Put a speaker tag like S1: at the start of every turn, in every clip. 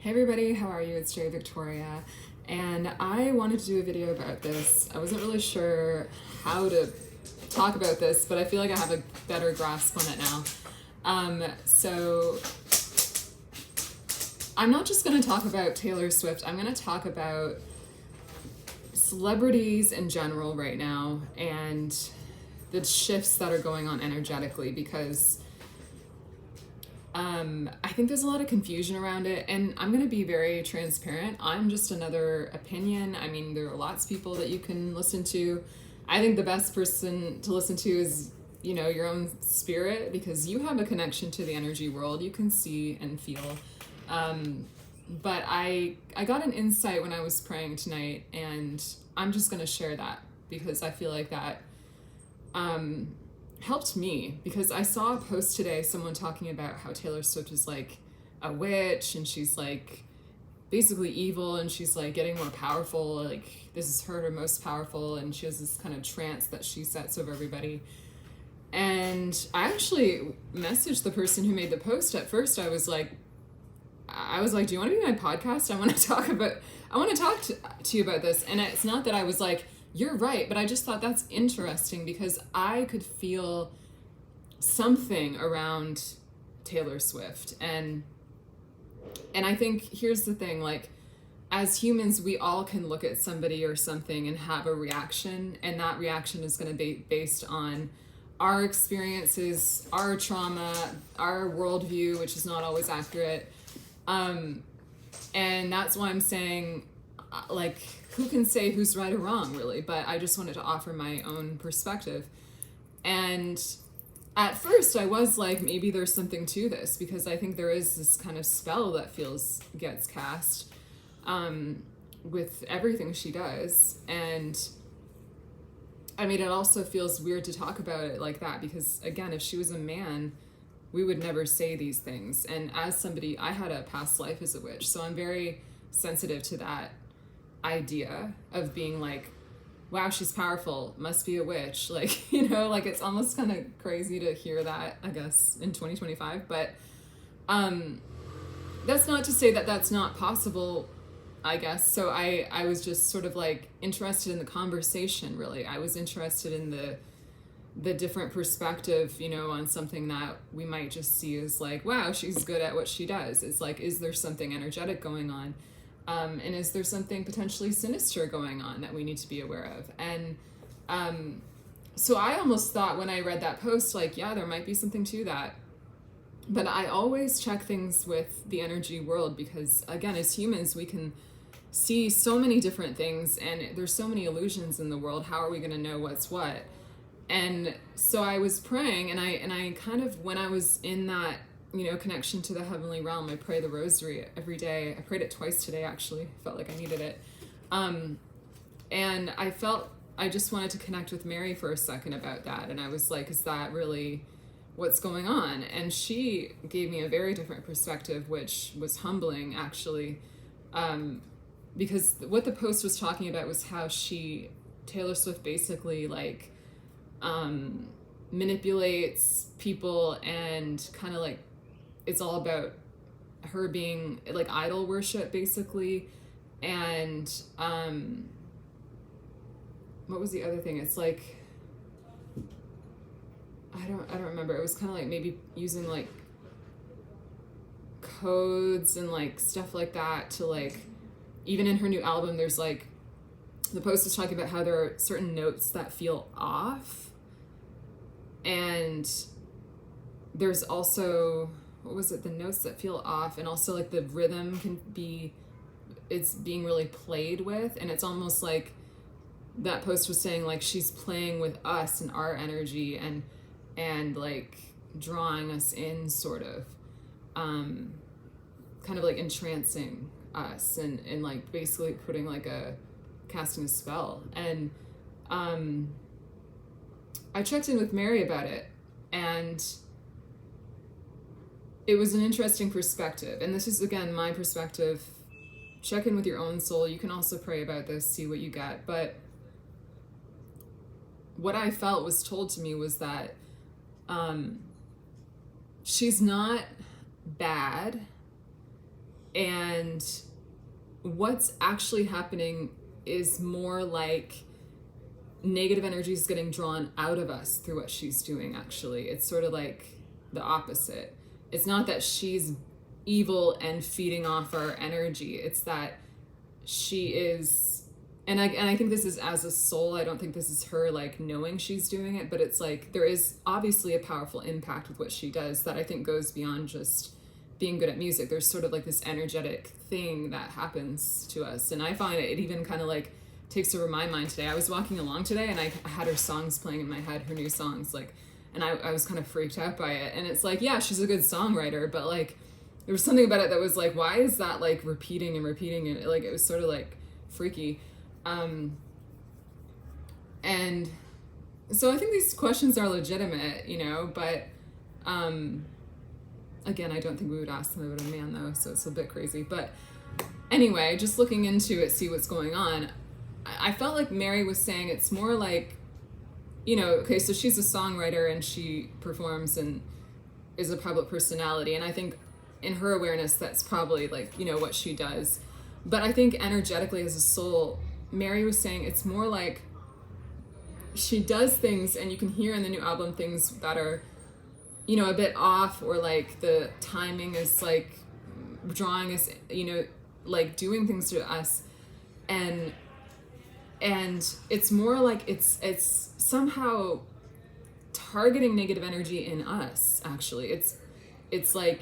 S1: Hey everybody, how are you? It's Jay Victoria, and I wanted to do a video about this. I wasn't really sure how to talk about this, but I feel like I have a better grasp on it now. So I'm not just going to talk about Taylor Swift, I'm going to talk about celebrities in general right now and the shifts that are going on energetically, because I think there's a lot of confusion around it, and I'm going to be very transparent. I'm just another opinion. I mean, there are lots of people that you can listen to. I think the best person to listen to is, your own spirit, because you have a connection to the energy world. You can see and feel. But I got an insight when I was praying tonight, and I'm just going to share that because I feel like that helped me, because I saw a post today, someone talking about how Taylor Swift is like a witch and she's like basically evil and she's like getting more powerful, like this is her most powerful, and she has this kind of trance that she sets over everybody. And I actually messaged the person who made the post. At first I was like, do you want to be my podcast? I want to talk to you about this. And it's not that I was like, you're right, but I just thought that's interesting because I could feel something around Taylor Swift. And I think here's the thing, like, as humans, we all can look at somebody or something and have a reaction, and that reaction is going to be based on our experiences, our trauma, our worldview, which is not always accurate. And that's why I'm saying, like, who can say who's right or wrong, really? But I just wanted to offer my own perspective. And at first I was like, maybe there's something to this, because I think there is this kind of spell that gets cast with everything she does. And I mean, it also feels weird to talk about it like that, because again, if she was a man, we would never say these things. And as somebody, I had a past life as a witch, so I'm very sensitive to that idea of being like, wow, she's powerful, must be a witch. Like, like it's almost kind of crazy to hear that, I guess, in 2025. But that's not to say that that's not possible, I guess. So I was just sort of like interested in the conversation, really. I was interested in the different perspective, on something that we might just see as like, wow, she's good at what she does. It's like, is there something energetic going on? And is there something potentially sinister going on that we need to be aware of? And so I almost thought when I read that post, like, yeah, there might be something to that. But I always check things with the energy world, because, again, as humans, we can see so many different things, and there's so many illusions in the world. How are we going to know what's what? And so I was praying, and I kind of, when I was in that, connection to the heavenly realm, I pray the rosary every day. I prayed it twice today, actually. Felt like I needed it. And I just wanted to connect with Mary for a second about that. And I was like, is that really what's going on? And she gave me a very different perspective, which was humbling, actually. Because what the post was talking about was how Taylor Swift basically, like, manipulates people, and kind of like, it's all about her being like idol worship, basically. And what was the other thing? It's like, I don't remember. It was kind of like maybe using like codes and like stuff like that to, like, even in her new album, there's like, the post is talking about how there are certain notes that feel off, and there's also, what was it, the notes that feel off, and also like the rhythm it's being really played with, and it's almost like that post was saying, like, she's playing with us and our energy, and like drawing us in, sort of, kind of like entrancing us, and like basically putting like casting a spell. And I checked in with Mary about it, and it was an interesting perspective. And this is, again, my perspective. Check in with your own soul. You can also pray about this, see what you get. But what I felt was told to me was that she's not bad. And what's actually happening is more like negative energy is getting drawn out of us through what she's doing. Actually, it's sort of like the opposite. It's not that she's evil and feeding off our energy. It's that she is, and I think this is as a soul. I don't think this is her like knowing she's doing it, but it's like there is obviously a powerful impact with what she does that I think goes beyond just being good at music. There's sort of like this energetic thing that happens to us, and I find it even kind of like takes over my mind today. I was walking along today and I had her songs playing in my head, her new songs, like, and I was kind of freaked out by it. And it's like, yeah, she's a good songwriter, but like there was something about it that was like, why is that like repeating and repeating? And like it was sort of like freaky. And so I think these questions are legitimate, you know, but again, I don't think we would ask them about a man though, so it's a bit crazy. But anyway, just looking into it, see what's going on, I felt like Mary was saying it's more like, you know, okay, so she's a songwriter and she performs and is a public personality. And I think in her awareness, that's probably like, you know, what she does. But I think energetically as a soul, Mary was saying it's more like she does things, and you can hear in the new album things that are, you know, a bit off, or like the timing is like drawing us, you know, like doing things to us. And it's more like it's somehow targeting negative energy in us. Actually, it's like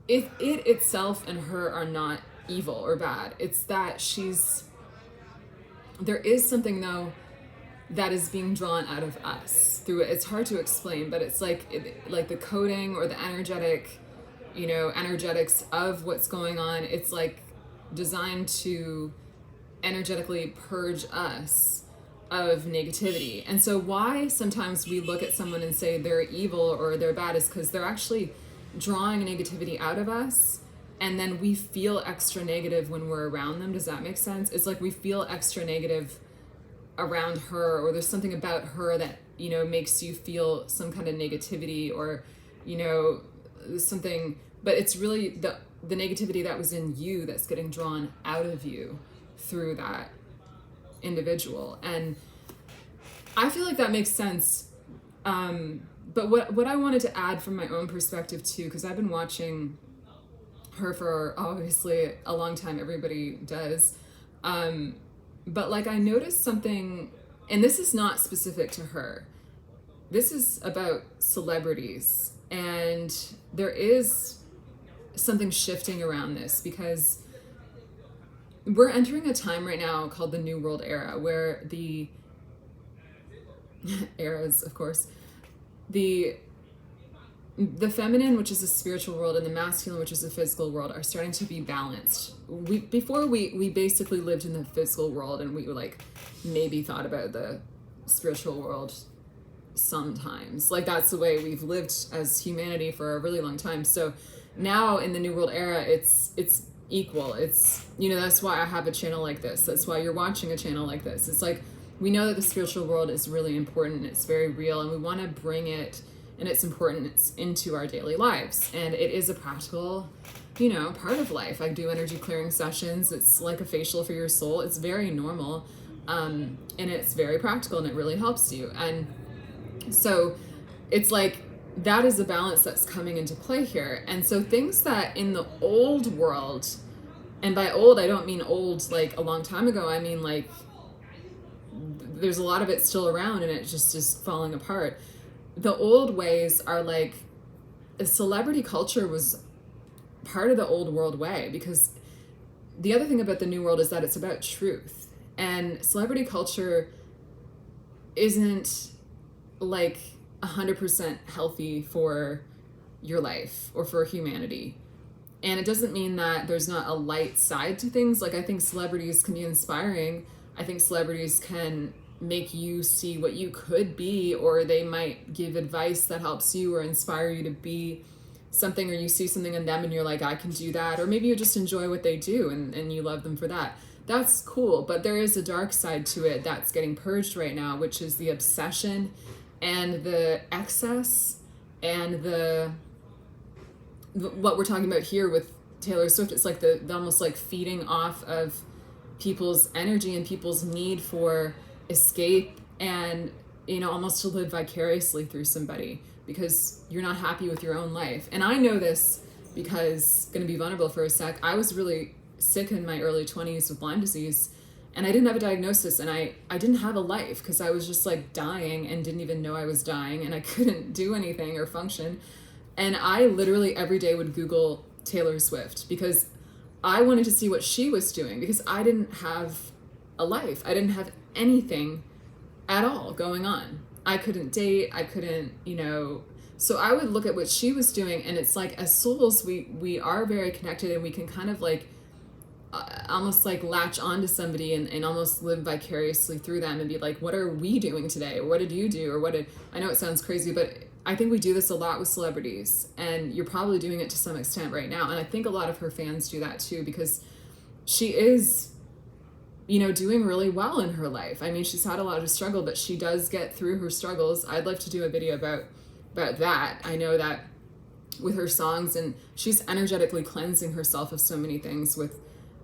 S1: it itself and her are not evil or bad. It's that there is something though that is being drawn out of us through it. It's hard to explain, but it's like like the coding or the energetic, you know, energetics of what's going on. It's like designed to energetically purge us of negativity. And so why sometimes we look at someone and say they're evil or they're bad is because they're actually drawing negativity out of us, and then we feel extra negative when we're around them. Does that make sense? It's like we feel extra negative around her, or there's something about her that, you know, makes you feel some kind of negativity, or, you know, something, but it's really the negativity that was in you that's getting drawn out of you through that individual. And I feel like that makes sense. But what I wanted to add from my own perspective too, because I've been watching her for obviously a long time, everybody does. But like I noticed something, and this is not specific to her. This is about celebrities, and there is something shifting around this, because we're entering a time right now called the New World Era, where the eras, of course, the feminine, which is the spiritual world, and the masculine, which is the physical world, are starting to be balanced. Before we basically lived in the physical world, and we like maybe thought about the spiritual world sometimes. Like that's the way we've lived as humanity for a really long time. So now in the New World Era, it's equal. It's, you know, that's why I have a channel like this. That's why you're watching a channel like this. It's like we know that the spiritual world is really important. It's very real, and we want to bring it and its importance into our daily lives. And it is a practical, you know, part of life. I do energy clearing sessions. It's like a facial for your soul. It's very normal, and it's very practical, and it really helps you. And so it's like that is the balance that's coming into play here. And so things that in the old world, and by old I don't mean old like a long time ago, I mean like there's a lot of it still around, and it just is falling apart. The old ways are like, celebrity culture was part of the old world way, because the other thing about the new world is that it's about truth, and celebrity culture isn't like 100% healthy for your life or for humanity. And it doesn't mean that there's not a light side to things. Like I think celebrities can be inspiring. I think celebrities can make you see what you could be, or they might give advice that helps you or inspire you to be something, or you see something in them and you're like, I can do that. Or maybe you just enjoy what they do and you love them for that. That's cool. But there is a dark side to it that's getting purged right now, which is the obsession and the excess and the what we're talking about here with Taylor Swift, it's like the almost like feeding off of people's energy and people's need for escape and, you know, almost to live vicariously through somebody because you're not happy with your own life. And I know this because, going to be vulnerable for a sec, I was really sick in my early 20s with Lyme disease, and I didn't have a diagnosis, and I didn't have a life because I was just like dying and didn't even know I was dying, and I couldn't do anything or function. And I literally every day would Google Taylor Swift because I wanted to see what she was doing because I didn't have a life. I didn't have anything at all going on. I couldn't date. I couldn't, you know. So I would look at what she was doing, and it's like as souls, we are very connected, and we can kind of like almost like latch onto somebody and almost live vicariously through them and be like, what are we doing today? Or what did you do? Or what did, I know it sounds crazy, but I think we do this a lot with celebrities, and you're probably doing it to some extent right now. And I think a lot of her fans do that too, because she is, you know, doing really well in her life. I mean, she's had a lot of struggle, but she does get through her struggles. I'd like to do a video about that. I know that with her songs, and she's energetically cleansing herself of so many things with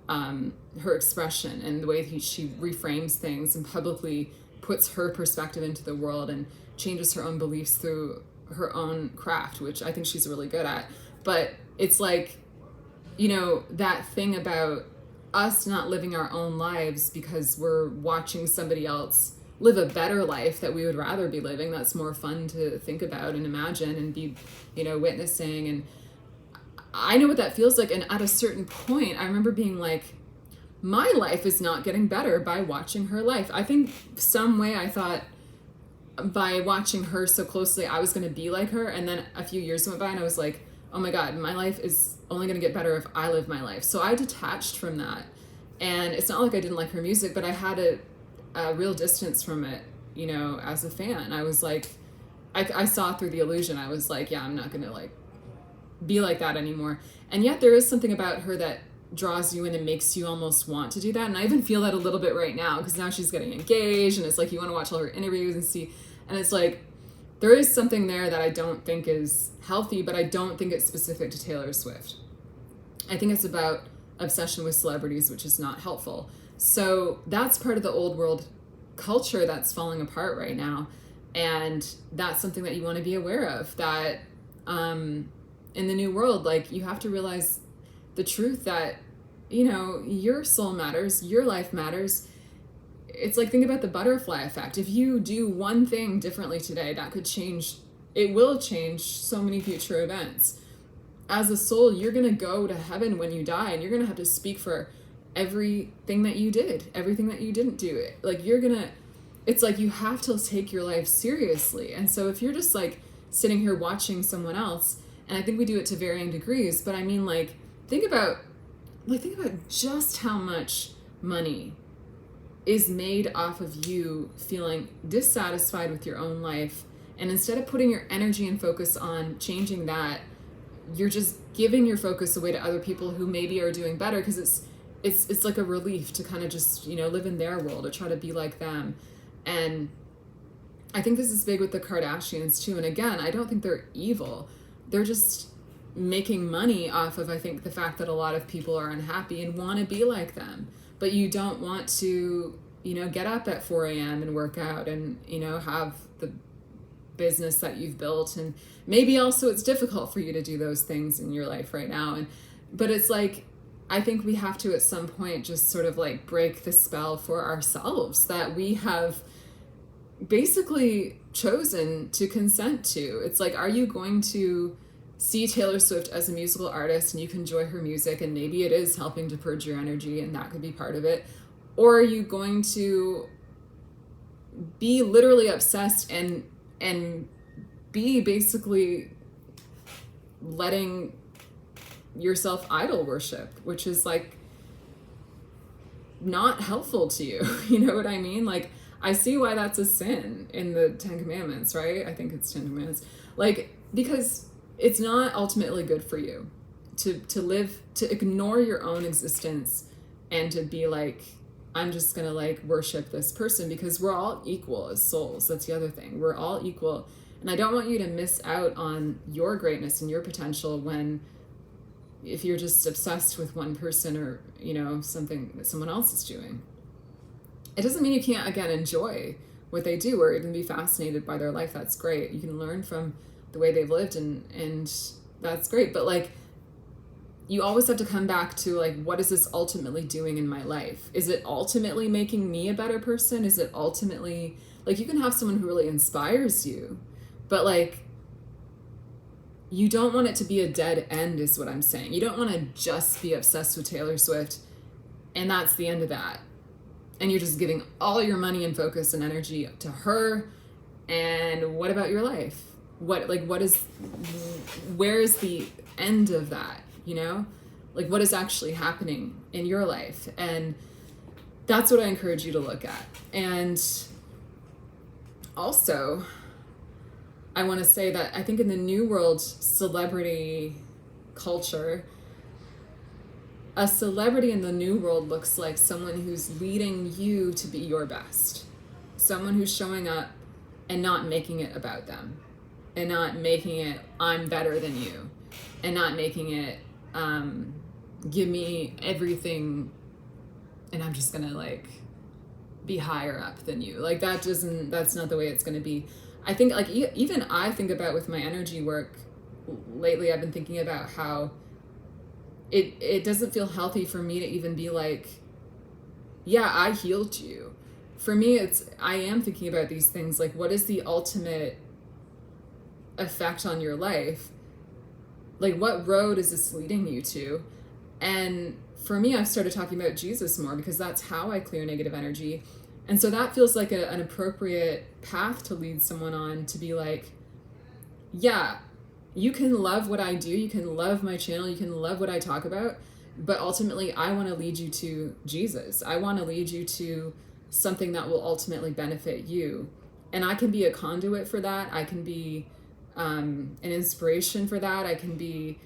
S1: her expression and the way she reframes things and publicly puts her perspective into the world and changes her own beliefs through her own craft, which I think she's really good at. But it's like, you know, that thing about us not living our own lives because we're watching somebody else live a better life that we would rather be living, that's more fun to think about and imagine and be, you know, witnessing. And I know what that feels like. And at a certain point, I remember being like, my life is not getting better by watching her life. I think some way I thought by watching her so closely, I was going to be like her. And then a few years went by and I was like, oh my God, my life is only going to get better if I live my life. So I detached from that. And it's not like I didn't like her music, but I had a real distance from it, you know, as a fan. I was like, I saw through the illusion. I was like, yeah, I'm not going to like be like that anymore. And yet there is something about her that draws you in and makes you almost want to do that. And I even feel that a little bit right now because now she's getting engaged and it's like you want to watch all her interviews and see, and it's like there is something there that I don't think is healthy, but I don't think it's specific to Taylor Swift. I think it's about obsession with celebrities, which is not helpful. So that's part of the old world culture that's falling apart right now. And that's something that you want to be aware of, that in the new world, like you have to realize the truth that, you know, your soul matters, your life matters. It's like, think about the butterfly effect. If you do one thing differently today, that could change, it will change so many future events. As a soul, you're going to go to heaven when you die, and you're going to have to speak for everything that you did, everything that you didn't do. Like you're going to, it's like you have to take your life seriously. And so if you're just like sitting here watching someone else, and I think we do it to varying degrees, but I mean, like, think about just how much money is made off of you feeling dissatisfied with your own life. And instead of putting your energy and focus on changing that, you're just giving your focus away to other people who maybe are doing better because it's like a relief to kind of just, you know, live in their world or try to be like them. And I think this is big with the Kardashians too. And again, I don't think they're evil. They're just making money off of, I think, the fact that a lot of people are unhappy and want to be like them. But you don't want to, you know, get up at 4 a.m. and work out and, you know, have the business that you've built. And maybe also it's difficult for you to do those things in your life right now. But it's like, I think we have to at some point just sort of like break the spell for ourselves that we have basically chosen to consent to. It's like, are you going to see Taylor Swift as a musical artist and you can enjoy her music and maybe it is helping to purge your energy and that could be part of it? Or are you going to be literally obsessed and be basically letting yourself idol worship, which is like not helpful to you? You know what I mean? Like, I see why that's a sin in the 10 Commandments, right? I think it's 10 Commandments. Like, because it's not ultimately good for you to live, to ignore your own existence and to be like, I'm just going to like worship this person, because we're all equal as souls. That's the other thing. We're all equal. And I don't want you to miss out on your greatness and your potential when if you're just obsessed with one person or, you know, something that someone else is doing. It doesn't mean you can't, again, enjoy what they do or even be fascinated by their life. That's great. You can learn from the way they've lived, and that's great. But like, you always have to come back to like, what is this ultimately doing in my life? Is it ultimately making me a better person? Is it ultimately, like, you can have someone who really inspires you, but like, you don't want it to be a dead end is what I'm saying. You don't want to just be obsessed with Taylor Swift and that's the end of that. And you're just giving all your money and focus and energy to her. And what about your life? Where is the end of that? You know, like, what is actually happening in your life? And that's what I encourage you to look at. And also, I want to say that I think in the new world celebrity culture, a celebrity in the new world looks like someone who's leading you to be your best. Someone who's showing up and not making it about them. And not making it, I'm better than you. And not making it, give me everything and I'm just going to like be higher up than you. Like, that's not the way it's going to be. I think, like, even I think about with my energy work lately, I've been thinking about how it doesn't feel healthy for me to even be like, yeah, I healed you. For me, I am thinking about these things, like, what is the ultimate effect on your life? Like, what road is this leading you to? And for me, I've started talking about Jesus more because that's how I clear negative energy. And so that feels like an appropriate path to lead someone on, to be like, yeah, you can love what I do, you can love my channel, you can love what I talk about, but ultimately I want to lead you to Jesus. I want to lead you to something that will ultimately benefit you. And I can be a conduit for that. I can be an inspiration for that. I can be,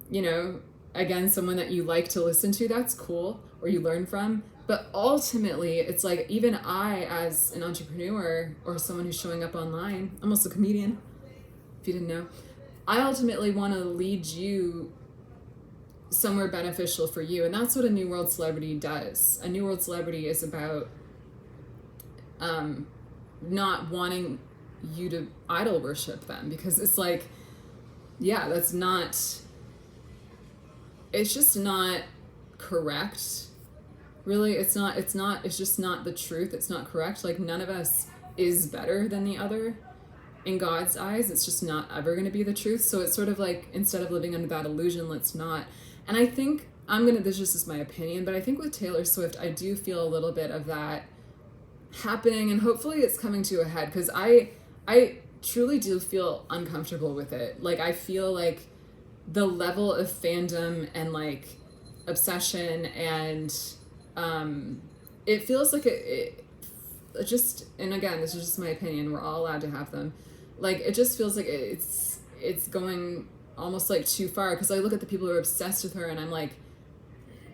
S1: you know, again, someone that you like to listen to, that's cool, or you learn from. But ultimately, it's like, even I, as an entrepreneur or someone who's showing up online, I'm also a comedian, if you didn't know, I ultimately want to lead you somewhere beneficial for you. And that's what a New World Celebrity does. A New World Celebrity is about not wanting you to idol worship them, because it's like, yeah, it's just not correct. Really, it's just not the truth. It's not correct. Like, none of us is better than the other in God's eyes. It's just not ever going to be the truth. So it's sort of like, instead of living under that illusion, let's not. And I think this just is my opinion, but I think with Taylor Swift, I do feel a little bit of that happening, and hopefully it's coming to a head, because I truly do feel uncomfortable with it. Like, I feel like the level of fandom and like obsession and it feels like it just, and again, this is just my opinion, we're all allowed to have them, like, it just feels like it's going almost like too far, because I look at the people who are obsessed with her and I'm like,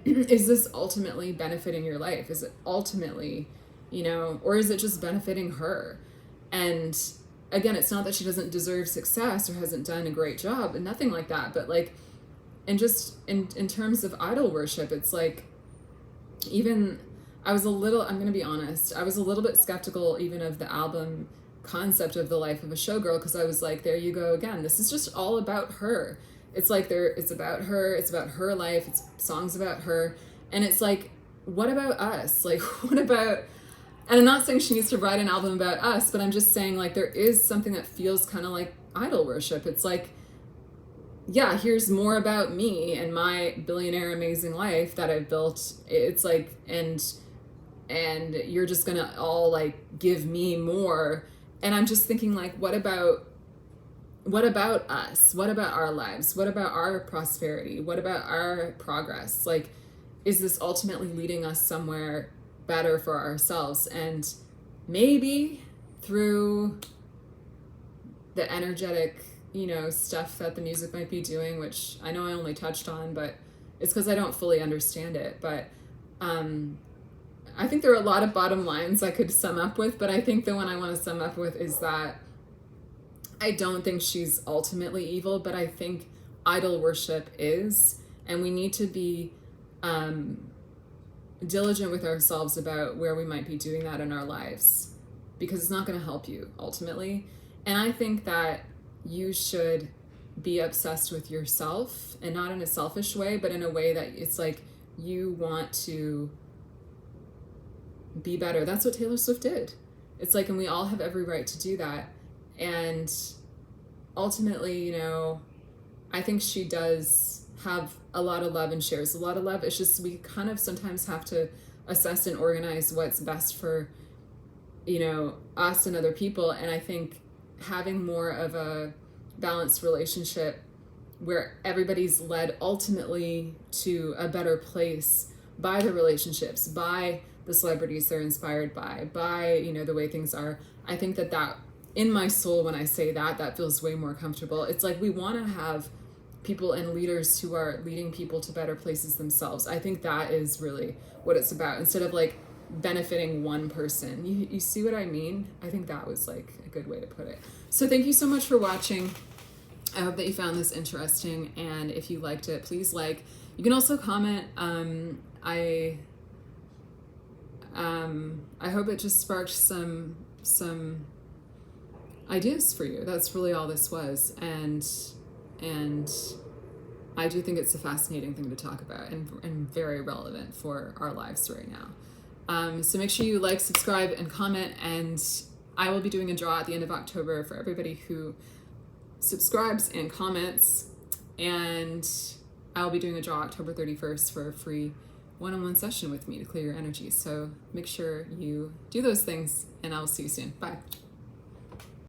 S1: is this ultimately benefiting your life? Is it ultimately, you know, or is it just benefiting her? And again, it's not that she doesn't deserve success or hasn't done a great job, and nothing like that, but like, and just in terms of idol worship, it's like, even I'm going to be honest, I was a little bit skeptical even of the album concept of The Life of a Showgirl, because I was like, there you go again, this is just all about her. It's like, it's about her, it's about her life, it's songs about her, and it's like, what about us? Like, what about, and I'm not saying she needs to write an album about us, but I'm just saying, like, there is something that feels kind of like idol worship. It's like, yeah, here's more about me and my billionaire amazing life that I've built. It's like, and you're just gonna all like give me more. And I'm just thinking, like, what about us? What about our lives? What about our prosperity? What about our progress? Like, is this ultimately leading us somewhere better for ourselves? And maybe through the energetic, you know, stuff that the music might be doing, which I know I only touched on, but it's because I don't fully understand it. But I think there are a lot of bottom lines I could sum up with, but I think the one I want to sum up with is that I don't think she's ultimately evil, but I think idol worship is. And we need to be diligent with ourselves about where we might be doing that in our lives, because it's not going to help you ultimately. And I think that you should be obsessed with yourself, and not in a selfish way, but in a way that it's like you want to be better. That's what Taylor Swift did. It's like, and we all have every right to do that. And ultimately, you know, I think she does have a lot of love and shares a lot of love. It's just, we kind of sometimes have to assess and organize what's best for, you know, us and other people. And I think having more of a balanced relationship where everybody's led ultimately to a better place by the relationships, by the celebrities they're inspired by, you know, the way things are. I think that in my soul, when I say that feels way more comfortable. It's like we want to have people and leaders who are leading people to better places themselves. I think that is really what it's about, instead of like benefiting one person. You see what I mean? I think that was like a good way to put it. So thank you so much for watching. I hope that you found this interesting, and if you liked it, please like. You can also comment. I hope it just sparked some ideas for you. That's really all this was, and I do think it's a fascinating thing to talk about, and very relevant for our lives right now. So make sure you like, subscribe, and comment, and I will be doing a draw at the end of October for everybody who subscribes and comments, and I'll be doing a draw October 31st for a free one-on-one session with me to clear your energy. So make sure you do those things, and I'll see you soon. Bye.